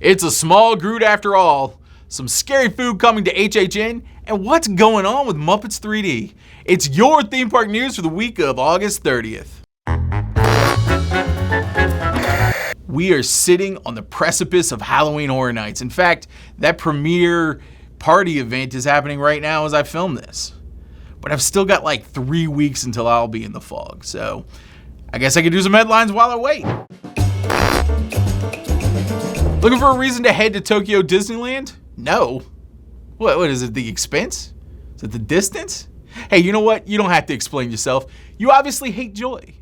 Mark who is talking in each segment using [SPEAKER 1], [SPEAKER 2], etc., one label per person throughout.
[SPEAKER 1] It's a small Groot after all, some scary food coming to HHN, and what's going on with Muppets 3D? It's your theme park news for the week of August 30th. We are sitting on the precipice of Halloween Horror Nights. In fact, that premiere party event is happening right now as I film this. But I've still got like 3 weeks until I'll be in the fog, so I guess I could do some headlines while I wait. Looking for a reason to head to Tokyo Disneyland? No. What is it, the expense? Is it the distance? Hey, you know what? You don't have to explain yourself. You obviously hate joy.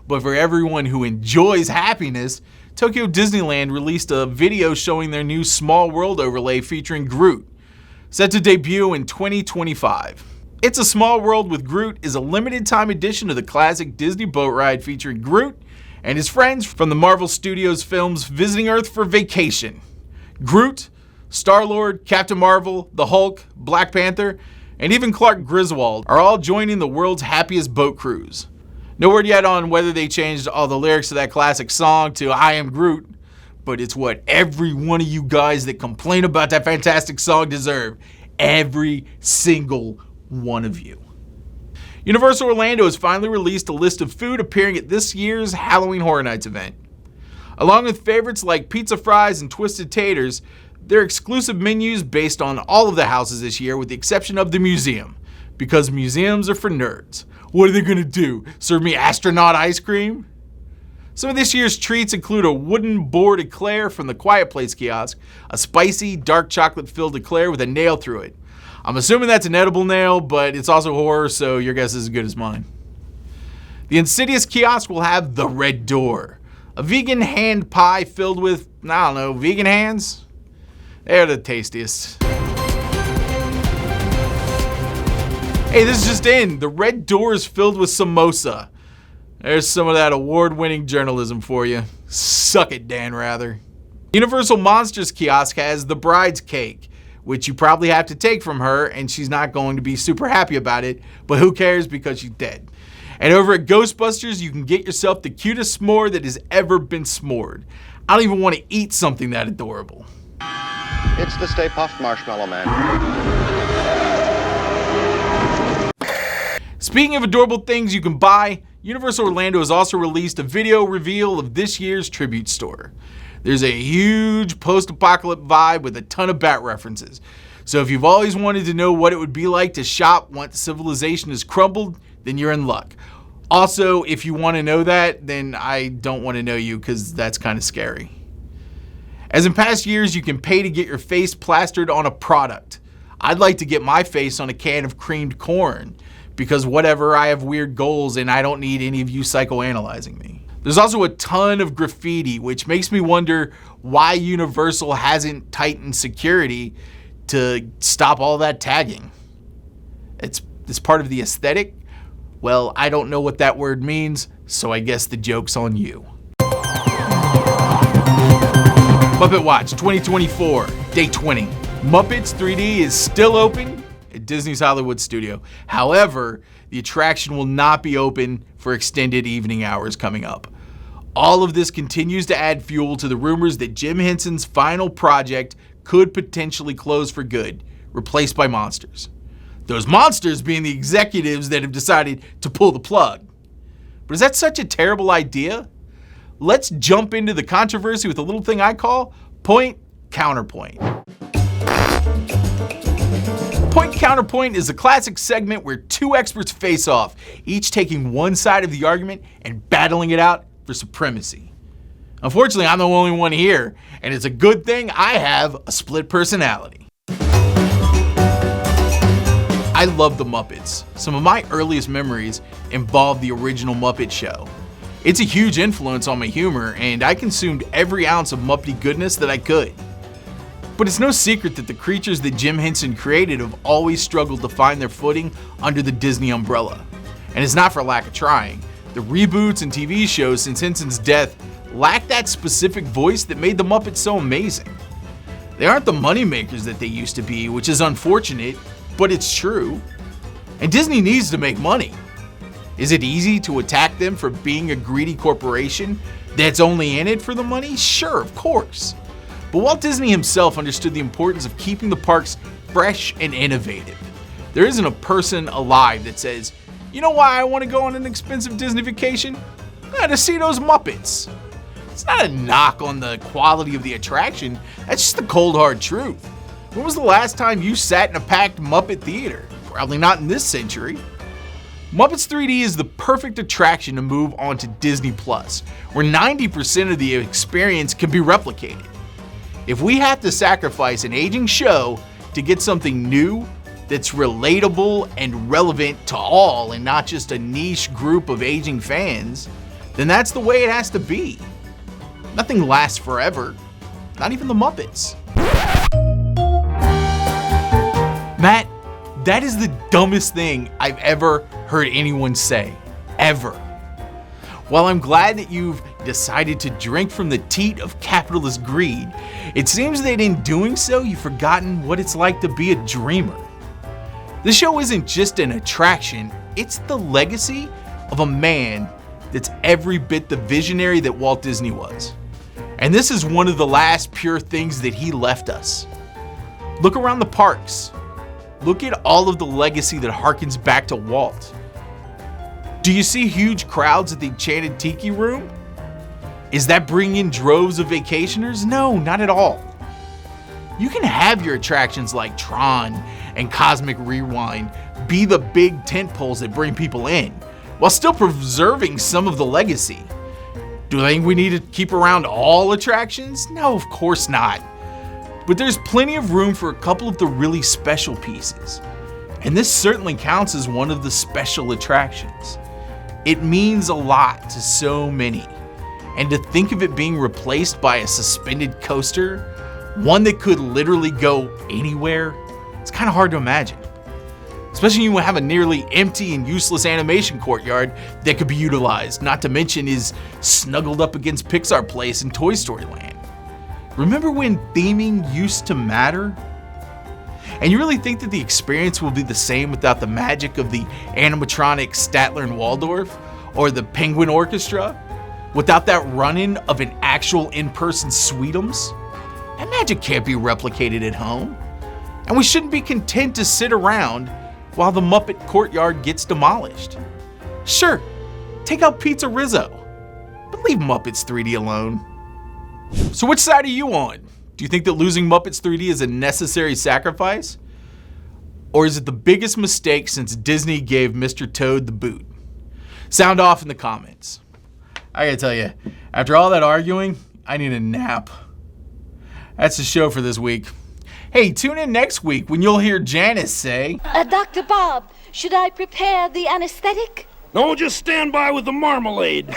[SPEAKER 1] But for everyone who enjoys happiness, Tokyo Disneyland released a video showing their new Small World overlay featuring Groot, set to debut in 2025. It's a Small World with Groot is a limited time edition of the classic Disney boat ride featuring Groot and his friends from the Marvel Studios films visiting Earth for vacation. Groot, Star-Lord, Captain Marvel, the Hulk, Black Panther, and even Clark Griswold are all joining the world's happiest boat cruise. No word yet on whether they changed all the lyrics to that classic song to I Am Groot, but it's what every one of you guys that complain about that fantastic song deserve. Every single one of you. Universal Orlando has finally released a list of food appearing at this year's Halloween Horror Nights event. Along with favorites like pizza fries and twisted taters, there are exclusive menus based on all of the houses this year with the exception of the museum, because museums are for nerds. What are they gonna do? Serve me astronaut ice cream? Some of this year's treats include a wooden board eclair from the Quiet Place kiosk, a spicy, dark chocolate-filled eclair with a nail through it. I'm assuming that's an edible nail, but it's also horror, so your guess is as good as mine. The Insidious kiosk will have the Red Door, a vegan hand pie filled with, I don't know, vegan hands? They're the tastiest. Hey, this is just in. The Red Door is filled with samosa. There's some of that award-winning journalism for you. Suck it, Dan Rather. Universal Monsters kiosk has the Bride's Cake, which you probably have to take from her, and she's not going to be super happy about it, but who cares because she's dead. And over at Ghostbusters, you can get yourself the cutest s'more that has ever been s'mored. I don't even want to eat something that adorable.
[SPEAKER 2] It's the Stay Puft Marshmallow Man.
[SPEAKER 1] Speaking of adorable things you can buy, Universal Orlando has also released a video reveal of this year's tribute store. There's a huge post-apocalyptic vibe with a ton of bat references. So if you've always wanted to know what it would be like to shop once civilization has crumbled, then you're in luck. Also, if you want to know that, then I don't want to know you because that's kind of scary. As in past years, you can pay to get your face plastered on a product. I'd like to get my face on a can of creamed corn because whatever, I have weird goals and I don't need any of you psychoanalyzing me. There's also a ton of graffiti, which makes me wonder why Universal hasn't tightened security to stop all that tagging. It's part of the aesthetic. Well, I don't know what that word means, so I guess the joke's on you. Muppet Watch 2024, Day 20. Muppets 3D is still open at Disney's Hollywood studio. However, the attraction will not be open for extended evening hours coming up. All of this continues to add fuel to the rumors that Jim Henson's final project could potentially close for good, replaced by monsters. Those monsters being the executives that have decided to pull the plug. But is that such a terrible idea? Let's jump into the controversy with a little thing I call point counterpoint. Point Counterpoint is a classic segment where two experts face off, each taking one side of the argument and battling it out for supremacy. Unfortunately, I'm the only one here, and it's a good thing I have a split personality. I love the Muppets. Some of my earliest memories involve the original Muppet Show. It's a huge influence on my humor, and I consumed every ounce of Muppety goodness that I could. But it's no secret that the creatures that Jim Henson created have always struggled to find their footing under the Disney umbrella. And it's not for lack of trying. The reboots and TV shows since Henson's death lack that specific voice that made the Muppets so amazing. They aren't the moneymakers that they used to be, which is unfortunate, but it's true. And Disney needs to make money. Is it easy to attack them for being a greedy corporation that's only in it for the money? Sure, of course. But Walt Disney himself understood the importance of keeping the parks fresh and innovative. There isn't a person alive that says, you know why I want to go on an expensive Disney vacation? To see those Muppets. It's not a knock on the quality of the attraction, that's just the cold hard truth. When was the last time you sat in a packed Muppet theater? Probably not in this century. Muppets 3D is the perfect attraction to move on to Disney Plus, where 90% of the experience can be replicated. If we have to sacrifice an aging show to get something new that's relatable and relevant to all and not just a niche group of aging fans, then that's the way it has to be. Nothing lasts forever, not even the Muppets. Matt, that is the dumbest thing I've ever heard anyone say, ever. While I'm glad that you've decided to drink from the teat of capitalist greed, it seems that in doing so, you've forgotten what it's like to be a dreamer. This show isn't just an attraction, it's the legacy of a man that's every bit the visionary that Walt Disney was. And this is one of the last pure things that he left us. Look around the parks. Look at all of the legacy that harkens back to Walt. Do you see huge crowds at the Enchanted Tiki Room? Is that bringing in droves of vacationers? No, not at all. You can have your attractions like Tron and Cosmic Rewind be the big tent poles that bring people in, while still preserving some of the legacy. Do I think we need to keep around all attractions? No, of course not. But there's plenty of room for a couple of the really special pieces. And this certainly counts as one of the special attractions. It means a lot to so many. And to think of it being replaced by a suspended coaster, one that could literally go anywhere, it's kind of hard to imagine. Especially when you have a nearly empty and useless animation courtyard that could be utilized, not to mention is snuggled up against Pixar Place and Toy Story Land. Remember when theming used to matter? And you really think that the experience will be the same without the magic of the animatronic Statler and Waldorf or the Penguin Orchestra? Without that run-in of an actual in-person Sweetums? That magic can't be replicated at home. And we shouldn't be content to sit around while the Muppet courtyard gets demolished. Sure, take out Pizza Rizzo, but leave Muppets 3D alone. So which side are you on? Do you think that losing Muppets 3D is a necessary sacrifice? Or is it the biggest mistake since Disney gave Mr. Toad the boot? Sound off in the comments. I gotta tell you, after all that arguing, I need a nap. That's the show for this week. Hey, tune in next week when you'll hear Janice say,
[SPEAKER 3] Dr. Bob, should I prepare the anesthetic?
[SPEAKER 4] No, just stand by with the marmalade.